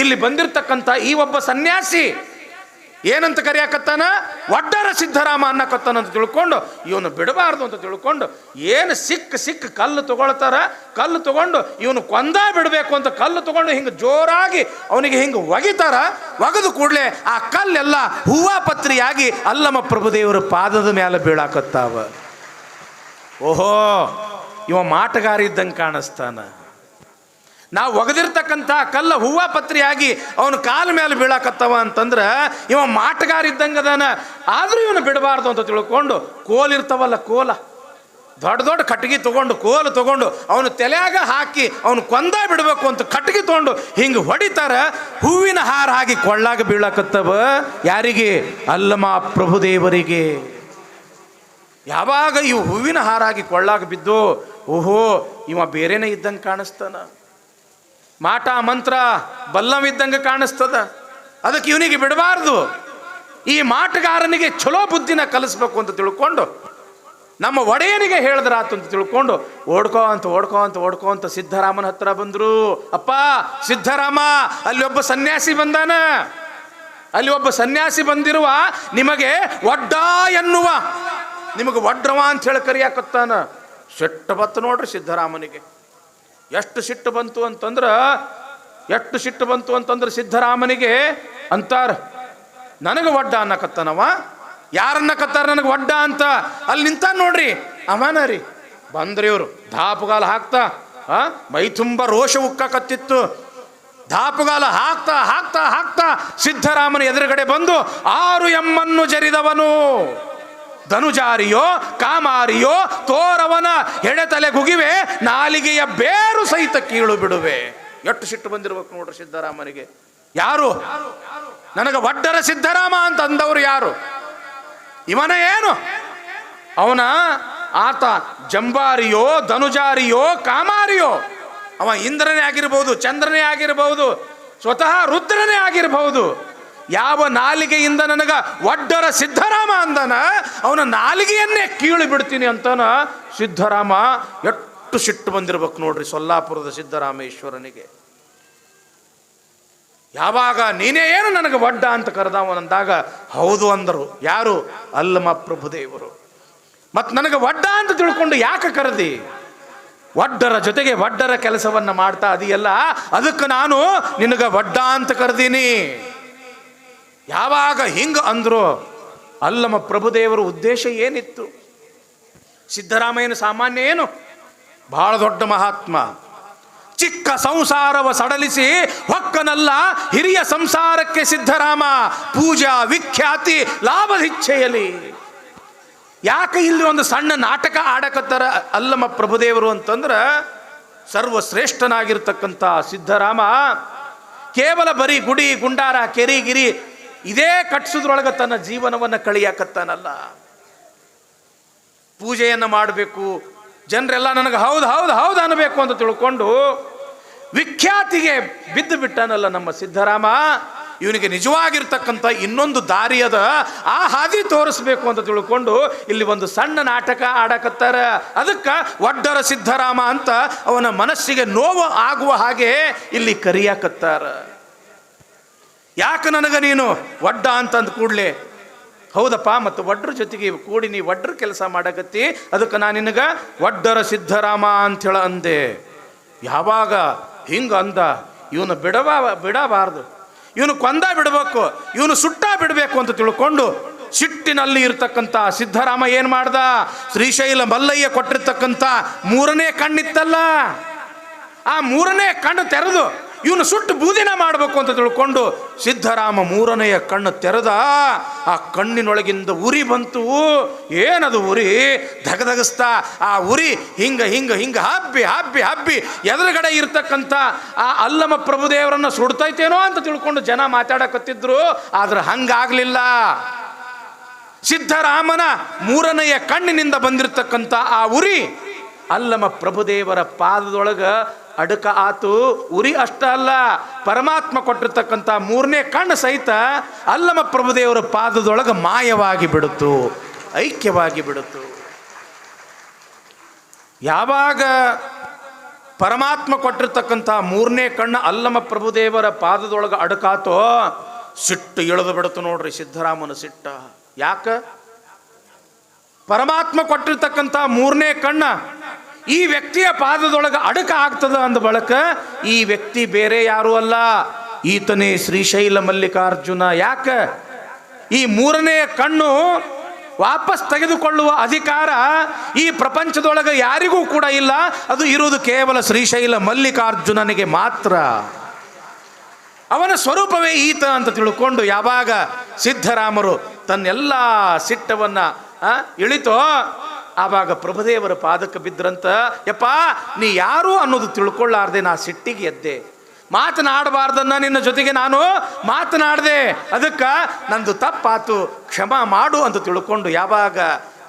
ಇಲ್ಲಿ ಬಂದಿರತಕ್ಕಂಥ ಈ ಒಬ್ಬ ಸನ್ಯಾಸಿ ಏನಂತ ಕರೆಯಾಕತ್ತಾನ? ಒಡ್ಡರ ಸಿದ್ಧರಾಮ ಅನ್ನಕತ್ತಾನ ಅಂತ ತಿಳ್ಕೊಂಡು ಇವನು ಬಿಡಬಾರ್ದು ಅಂತ ತಿಳ್ಕೊಂಡು ಏನು ಸಿಕ್ಕ ಕಲ್ಲು ತಗೊಳ್ತಾರ. ಕಲ್ಲು ತಗೊಂಡು ಇವನು ಕೊಂದ ಬಿಡಬೇಕು ಅಂತ ಕಲ್ಲು ತಗೊಂಡು ಹಿಂಗೆ ಜೋರಾಗಿ ಅವನಿಗೆ ಹಿಂಗೆ ಒಗಿತಾರ. ಒಗೆದು ಕೂಡಲೇ ಆ ಕಲ್ಲೆಲ್ಲ ಹೂವಾ ಪತ್ರಿಯಾಗಿ ಅಲ್ಲಮ ಪ್ರಭುದೇವರ ಪಾದದ ಮೇಲೆ ಬೀಳಾಕತ್ತಾವ. ಓಹೋ, ಇವ ಮಾಟಗಾರ ಇದ್ದಂಗೆ ಕಾಣಿಸ್ತಾನ. ನಾವು ಒಗೆದಿರ್ತಕ್ಕಂಥ ಕಲ್ಲ ಹೂವಾ ಪತ್ರಿಯಾಗಿ ಅವನ ಕಾಲ ಮೇಲೆ ಬೀಳಾಕತ್ತವ ಅಂತಂದ್ರೆ ಇವ ಮಾಟಗಾರ ಇದ್ದಂಗೆ ಅದಾನ. ಆದರೂ ಇವನು ಬಿಡಬಾರ್ದು ಅಂತ ತಿಳ್ಕೊಂಡು ಕೋಲಿರ್ತಾವಲ್ಲ, ಕೋಲ, ದೊಡ್ಡ ದೊಡ್ಡ ಕಟ್ಟಿಗೆ ತೊಗೊಂಡು, ಕೋಲು ತೊಗೊಂಡು ಅವನು ತಲೆಯಾಗ ಹಾಕಿ ಅವನು ಕೊಂದ ಬಿಡಬೇಕು ಅಂತ ಕಟ್ಟಿಗೆ ತೊಗೊಂಡು ಹಿಂಗೆ ಹೊಡಿತಾರ. ಹೂವಿನ ಹಾರ ಹಾಕಿ ಕೊಳ್ಳಾಗ ಬೀಳಾಕತ್ತವ. ಯಾರಿಗೆ? ಅಲ್ಲಮ ಪ್ರಭುದೇವರಿಗೆ. ಯಾವಾಗ ಇವು ಹೂವಿನ ಹಾರಾಗಿ ಕೊಳ್ಳಾಗ ಬಿದ್ದು, ಓಹೋ ಇವ ಬೇರೆನೇ ಇದ್ದಂಗೆ ಕಾಣಿಸ್ತಾನ. ಮಾಟ ಮಂತ್ರ ಬಲ್ಲವಿದ್ದಂಗೆ ಕಾಣಿಸ್ತದ. ಅದಕ್ಕೆ ಇವನಿಗೆ ಬಿಡಬಾರ್ದು. ಈ ಮಾಟಗಾರನಿಗೆ ಚಲೋ ಬುದ್ಧಿನ ಕಲಿಸ್ಬೇಕು ಅಂತ ತಿಳ್ಕೊಂಡು ನಮ್ಮ ಒಡೆಯನಿಗೆ ಹೇಳಿದ್ರಾತು ಅಂತ ತಿಳ್ಕೊಂಡು ಓಡ್ಕೋ ಅಂತ ಸಿದ್ಧರಾಮನ ಹತ್ರ ಬಂದರು. ಅಪ್ಪ ಸಿದ್ಧರಾಮ, ಅಲ್ಲಿ ಒಬ್ಬ ಸನ್ಯಾಸಿ ಬಂದಾನ. ಅಲ್ಲಿ ಒಬ್ಬ ಸನ್ಯಾಸಿ ಬಂದಿರುವ ನಿಮಗೆ ಒಡ್ಡ ಎನ್ನುವ, ನಿಮಗೆ ಒಡ್ರವ ಅಂತ ಹೇಳಿ ಕರಿಯಾಕತ್ತಾನ. ಸಿಟ್ಟು ಬತ್ತು ನೋಡ್ರಿ ಸಿದ್ಧರಾಮನಿಗೆ. ಎಷ್ಟು ಸಿಟ್ಟು ಬಂತು ಅಂತಂದ್ರೆ ಸಿದ್ಧರಾಮನಿಗೆ ಅಂತಾರ, ನನಗೆ ಒಡ್ಡ ಅನ್ನಕತ್ತಾನವ. ಯಾರನ್ನಕತ್ತಾರ ನನಗೆ ಒಡ್ಡ ಅಂತ? ಅಲ್ಲಿ ನಿಂತ ನೋಡ್ರಿ ಅವನ ರೀ. ಬಂದ್ರಿ ಇವರು ಧಾಪುಗಾಲ ಹಾಕ್ತಾ, ಮೈ ತುಂಬ ರೋಷ ಉಕ್ಕಕತ್ತಿತ್ತು. ಧಾಪುಗಾಲ ಹಾಕ್ತಾ ಹಾಕ್ತಾ ಹಾಕ್ತಾ ಸಿದ್ಧರಾಮನ ಎದುರುಗಡೆ ಬಂದು 6 ಎಮ್ಮನ್ನು ಜರಿದವನು, ಧನುಜಾರಿಯೋ ಕಾಮಾರಿಯೋ ತೋರವನ ಎಡೆತಲೆ ಗುಗಿವೆ, ನಾಲಿಗೆಯ ಬೇರು ಸಹಿತ ಕೀಳು ಬಿಡುವೆ. ಎಷ್ಟು ಸಿಟ್ಟು ಬಂದಿರ್ಬೇಕು ನೋಡ್ರಿ ಸಿದ್ಧರಾಮನಿಗೆ. ಯಾರು? ನನಗೆ ಒಡ್ಡರ ಸಿದ್ಧರಾಮ ಅಂತ ಅಂದವರು ಯಾರು? ಇವನ ಏನು? ಅವನ ಆತ ಜಂಬಾರಿಯೋ ಧನುಜಾರಿಯೋ ಕಾಮಾರಿಯೋ, ಅವ ಇಂದ್ರನೇ ಆಗಿರ್ಬಹುದು, ಚಂದ್ರನೇ ಆಗಿರಬಹುದು, ಸ್ವತಃ ರುದ್ರನೇ ಆಗಿರಬಹುದು. ಯಾವ ನಾಲಿಗೆಯಿಂದ ನನಗ ಒಡ್ಡರ ಸಿದ್ಧರಾಮ ಅಂದನ, ಅವನ ನಾಲಿಗೆಯನ್ನೇ ಕೀಳು ಬಿಡ್ತೀನಿ ಅಂತಾನ ಸಿದ್ಧರಾಮ. ಎಷ್ಟು ಸಿಟ್ಟು ಬಂದಿರ್ಬೇಕು ನೋಡ್ರಿ ಸೊಲ್ಲಾಪುರದ ಸಿದ್ಧರಾಮೇಶ್ವರನಿಗೆ. ಯಾವಾಗ ನೀನೇ ಏನು ನನಗೆ ಒಡ್ಡ ಅಂತ ಕರೆದವನಂದಾಗ ಹೌದು ಅಂದರು. ಯಾರು? ಅಲ್ಲಮ ಪ್ರಭುದೇವರು. ಮತ್ತು ನನಗೆ ಒಡ್ಡ ಅಂತ ತಿಳ್ಕೊಂಡು ಯಾಕೆ ಕರೆದಿ? ಒಡ್ಡರ ಜೊತೆಗೆ ಒಡ್ಡರ ಕೆಲಸವನ್ನ ಮಾಡ್ತಾ ಅದೆಯಲ್ಲ, ಅದಕ್ಕೆ ನಾನು ನಿನಗ ಒಡ್ಡ ಅಂತ ಕರೆದೀನಿ. ಯಾವಾಗ ಹಿಂಗ ಅಂದ್ರು ಅಲ್ಲಮ ಪ್ರಭುದೇವರ ಉದ್ದೇಶ ಏನಿತ್ತು? ಸಿದ್ಧರಾಮಯ್ಯನ ಸಾಮಾನ್ಯ ಏನು? ಬಹಳ ದೊಡ್ಡ ಮಹಾತ್ಮ. ಚಿಕ್ಕ ಸಂಸಾರವ ಸಡಲಿಸಿ ಹೊಕ್ಕನಲ್ಲ ಹಿರಿಯ ಸಂಸಾರಕ್ಕೆ ಸಿದ್ಧರಾಮ, ಪೂಜಾ ವಿಖ್ಯಾತಿ ಲಾಭದಿಚ್ಛೆಯಲಿ. ಯಾಕೆ ಇಲ್ಲಿ ಒಂದು ಸಣ್ಣ ನಾಟಕ ಆಡಕತ್ತಾರ ಅಲ್ಲಮ ಪ್ರಭುದೇವರು ಅಂತಂದ್ರ, ಸರ್ವಶ್ರೇಷ್ಠನಾಗಿರ್ತಕ್ಕಂಥ ಸಿದ್ಧರಾಮ ಕೇವಲ ಬರೀ ಗುಡಿ ಗುಂಡಾರ ಕೆರಿಗಿರಿ ಇದೇ ಕಟ್ಸೋದ್ರೊಳಗೆ ತನ್ನ ಜೀವನವನ್ನು ಕಳಿಯಾಕತ್ತಾನಲ್ಲ. ಪೂಜೆಯನ್ನು ಮಾಡಬೇಕು, ಜನರೆಲ್ಲ ನನಗೆ ಹೌದು ಹೌದು ಹೌದು ಅನ್ನಬೇಕು ಅಂತ ತಿಳ್ಕೊಂಡು ವಿಖ್ಯಾತಿಗೆ ಬಿದ್ದು ಬಿಟ್ಟಾನಲ್ಲ ನಮ್ಮ ಸಿದ್ಧರಾಮ. ಇವನಿಗೆ ನಿಜವಾಗಿರ್ತಕ್ಕಂಥ ಇನ್ನೊಂದು ದಾರಿ ಅದ, ಆ ಹಾದಿ ತೋರಿಸ್ಬೇಕು ಅಂತ ತಿಳ್ಕೊಂಡು ಇಲ್ಲಿ ಒಂದು ಸಣ್ಣ ನಾಟಕ ಆಡಕತ್ತಾರ. ಅದಕ್ಕೆ ಒಡ್ಡರ ಸಿದ್ಧರಾಮ ಅಂತ ಅವನ ಮನಸ್ಸಿಗೆ ನೋವು ಆಗುವ ಹಾಗೆ ಇಲ್ಲಿ ಕರಿಯಾಕತ್ತಾರ. ಯಾಕೆ ನನಗೆ ನೀನು ಒಡ್ಡ ಅಂತಂದು ಕೂಡಲೇ ಹೌದಪ್ಪ, ಮತ್ತು ಒಡ್ರ ಜೊತೆಗೆ ಕೂಡಿ ನೀ ಒಡ್ರ ಕೆಲಸ ಮಾಡಕತ್ತಿ, ಅದಕ್ಕೆ ನಾನು ನಿನಗೆ ಒಡ್ಡರ ಸಿದ್ಧರಾಮ ಅಂಥೇಳ ಅಂದೆ. ಯಾವಾಗ ಹಿಂಗೆ ಅಂದ, ಇವನು ಬಿಡಬಾರ್ದು, ಇವನು ಕೊಂದ ಬಿಡಬೇಕು, ಇವನು ಸುಟ್ಟ ಬಿಡಬೇಕು ಅಂತ ತಿಳ್ಕೊಂಡು ಸಿಟ್ಟಿನಲ್ಲಿ ಇರ್ತಕ್ಕಂಥ ಸಿದ್ಧರಾಮ ಏನು ಮಾಡ್ದ, ಶ್ರೀಶೈಲ ಮಲ್ಲಯ್ಯ ಕೊಟ್ಟಿರ್ತಕ್ಕಂಥ 3ನೇ ಕಣ್ಣಿತ್ತಲ್ಲ, ಆ 3ನೇ ಕಣ್ಣು ತೆರೆದು ಇವನು ಸುಟ್ಟು ಬೂದಿನ ಮಾಡಬೇಕು ಅಂತ ತಿಳ್ಕೊಂಡು ಸಿದ್ಧರಾಮ 3ನೆಯ ಕಣ್ಣು ತೆರೆದ. ಆ ಕಣ್ಣಿನೊಳಗಿಂದ ಉರಿ ಬಂತು. ಏನದು ಉರಿ? ಧಗಧಗಿಸ್ತಾ ಆ ಉರಿ ಹಿಂಗ ಹಿಂಗ ಹಿಂಗ ಹಬ್ಬಿ ಹಬ್ಬಿ ಹಬ್ಬಿ ಎದುರುಗಡೆ ಇರ್ತಕ್ಕಂಥ ಆ ಅಲ್ಲಮ ಪ್ರಭುದೇವರನ್ನು ಸುಡ್ತೈತೇನೋ ಅಂತ ತಿಳ್ಕೊಂಡು ಜನ ಮಾತಾಡಕತ್ತಿದ್ರು. ಆದ್ರೆ ಹಂಗಾಗ್ಲಿಲ್ಲ. ಸಿದ್ಧರಾಮನ 3ನೆಯ ಕಣ್ಣಿನಿಂದ ಬಂದಿರತಕ್ಕಂಥ ಆ ಉರಿ ಅಲ್ಲಮ ಪ್ರಭುದೇವರ ಪಾದದೊಳಗ ಅಡಕ ಆತು. ಉರಿ ಅಷ್ಟ ಅಲ್ಲ, ಪರಮಾತ್ಮ ಕೊಟ್ಟಿರ್ತಕ್ಕಂಥ 3ನೇ ಕಣ್ಣು ಸಹಿತ ಅಲ್ಲಮ ಪ್ರಭುದೇವರ ಪಾದದೊಳಗೆ ಮಾಯವಾಗಿ ಬಿಡುತ್ತು, ಐಕ್ಯವಾಗಿ ಬಿಡುತ್ತು. ಯಾವಾಗ ಪರಮಾತ್ಮ ಕೊಟ್ಟಿರ್ತಕ್ಕಂಥ 3ನೇ ಕಣ್ಣು ಅಲ್ಲಮ ಪ್ರಭುದೇವರ ಪಾದದೊಳಗೆ ಅಡಕಾತೋ, ಸಿಟ್ಟು ಇಳಿದು ಬಿಡುತ್ತು ನೋಡ್ರಿ ಸಿದ್ಧರಾಮನ ಸಿಟ್ಟ. ಯಾಕ? ಪರಮಾತ್ಮ ಕೊಟ್ಟಿರ್ತಕ್ಕಂಥ 3ನೇ ಕಣ್ಣ ಈ ವ್ಯಕ್ತಿಯ ಪಾದದೊಳಗೆ ಅಡಕ ಆಗ್ತದ ಅಂದ ಬಳಕ ಈ ವ್ಯಕ್ತಿ ಬೇರೆ ಯಾರೂ ಅಲ್ಲ, ಈತನೇ ಶ್ರೀಶೈಲ ಮಲ್ಲಿಕಾರ್ಜುನ. ಯಾಕ? ಈ 3ನೇ ಕಣ್ಣು ವಾಪಸ್ ತೆಗೆದುಕೊಳ್ಳುವ ಅಧಿಕಾರ ಈ ಪ್ರಪಂಚದೊಳಗೆ ಯಾರಿಗೂ ಕೂಡ ಇಲ್ಲ. ಅದು ಇರುವುದು ಕೇವಲ ಶ್ರೀಶೈಲ ಮಲ್ಲಿಕಾರ್ಜುನನಿಗೆ ಮಾತ್ರ. ಅವನ ಸ್ವರೂಪವೇ ಈತ ಅಂತ ತಿಳ್ಕೊಂಡು ಯಾವಾಗ ಸಿದ್ಧರಾಮರು ತನ್ನೆಲ್ಲ ಸಿಟ್ಟವನ್ನು ಇಳಿತೋ, ಆವಾಗ ಪ್ರಭುದೇವರ ಪಾದಕ್ಕೆ ಬಿದ್ರಂತ. ಯಪ್ಪ, ನೀ ಯಾರು ಅನ್ನೋದು ತಿಳ್ಕೊಳ್ಳಾರ್ದೆ ನಾ ಸಿಟ್ಟಿಗೆ ಎದ್ದೆ, ಮಾತನಾಡಬಾರ್ದನ್ನ ನಿನ್ನ ಜೊತೆಗೆ ನಾನು ಮಾತನಾಡಿದೆ, ಅದಕ್ಕೆ ನಂದು ತಪ್ಪಾತು, ಕ್ಷಮಾ ಮಾಡು ಅಂತ ತಿಳ್ಕೊಂಡು ಯಾವಾಗ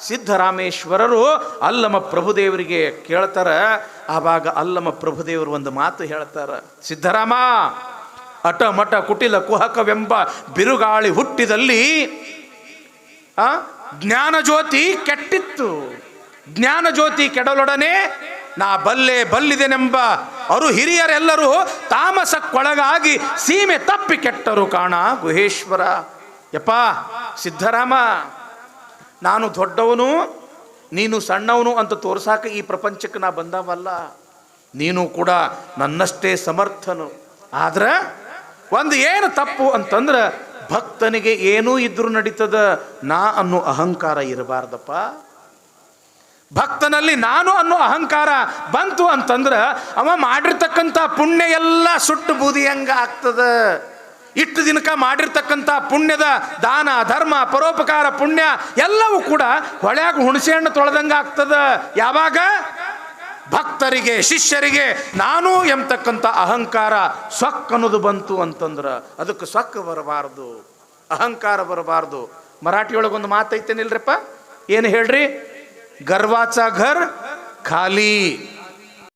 ಸಿದ್ಧರಾಮೇಶ್ವರರು ಅಲ್ಲಮ ಪ್ರಭುದೇವರಿಗೆ ಕೇಳ್ತಾರ, ಆವಾಗ ಅಲ್ಲಮ ಪ್ರಭುದೇವರು ಒಂದು ಮಾತು ಹೇಳ್ತಾರ. ಸಿದ್ಧರಾಮ, ಅಟ ಮಠ ಕುಟಿಲ ಕುಹಕವೆಂಬ ಬಿರುಗಾಳಿ ಹುಟ್ಟಿದಲ್ಲಿ ಜ್ಞಾನ ಜ್ಯೋತಿ ಕೆಟ್ಟಿತ್ತು. ಜ್ಞಾನ ಜ್ಯೋತಿ ಕೆಡಲೊಡನೆ ನಾ ಬಲ್ಲಿದೆನೆಂಬ ಹಿರಿಯರೆಲ್ಲರೂ ತಾಮಸಕ್ಕೊಳಗಾಗಿ ಸೀಮೆ ತಪ್ಪಿ ಕೆಟ್ಟರು ಕಾಣ ಗುಹೇಶ್ವರ. ಯಪ್ಪ ಸಿದ್ಧರಾಮ, ನಾನು ದೊಡ್ಡವನು ನೀನು ಸಣ್ಣವನು ಅಂತ ತೋರ್ಸಾಕ ಈ ಪ್ರಪಂಚಕ್ಕೆ ನಾ ಬಂದವಲ್ಲ, ನೀನು ಕೂಡ ನನ್ನಷ್ಟೇ ಸಮರ್ಥನು. ಆದ್ರೆ ಒಂದು ಏನು ತಪ್ಪು ಅಂತಂದ್ರೆ ಭಕ್ತನಿಗೆ ಏನೂ ಇದ್ರೂ ನಡೀತದ, ನಾ ಅನ್ನೋ ಅಹಂಕಾರ ಇರಬಾರ್ದಪ್ಪ. ಭಕ್ತನಲ್ಲಿ ನಾನು ಅನ್ನೋ ಅಹಂಕಾರ ಬಂತು ಅಂತಂದ್ರೆ ಅವ ಮಾಡಿರ್ತಕ್ಕಂಥ ಪುಣ್ಯ ಎಲ್ಲ ಸುಟ್ಟು ಬೂದಿಯಂಗ ಆಗ್ತದ. ಇಷ್ಟು ದಿನಕ ಮಾಡಿರ್ತಕ್ಕಂಥ ಪುಣ್ಯದ ದಾನ ಧರ್ಮ ಪರೋಪಕಾರ ಪುಣ್ಯ ಎಲ್ಲವೂ ಕೂಡ ಹೊಳ್ಯಾಗ ಹುಣಸೆ ಹಣ್ಣು ತೊಳೆದಂಗ ಆಗ್ತದ. ಯಾವಾಗ ಭಕ್ತರಿಗೆ ಶಿಷ್ಯರಿಗೆ ನಾನು ಎಂಬತಕ್ಕಂಥ ಅಹಂಕಾರ ಸ್ವಕ್ ಅನ್ನೋದು ಬಂತು ಅಂತಂದ್ರೆ ಅದಕ್ಕೆ ಸ್ವಕ್ ಬರಬಾರ್ದು, ಅಹಂಕಾರ ಬರಬಾರ್ದು. ಮರಾಠಿಯೊಳಗೊಂದು ಮಾತೈತೇನಿಲ್ರಪ್ಪ, ಏನು ಹೇಳ್ರಿ? ಗರ್ವಾಚ ಘರ್ ಖಾಲಿ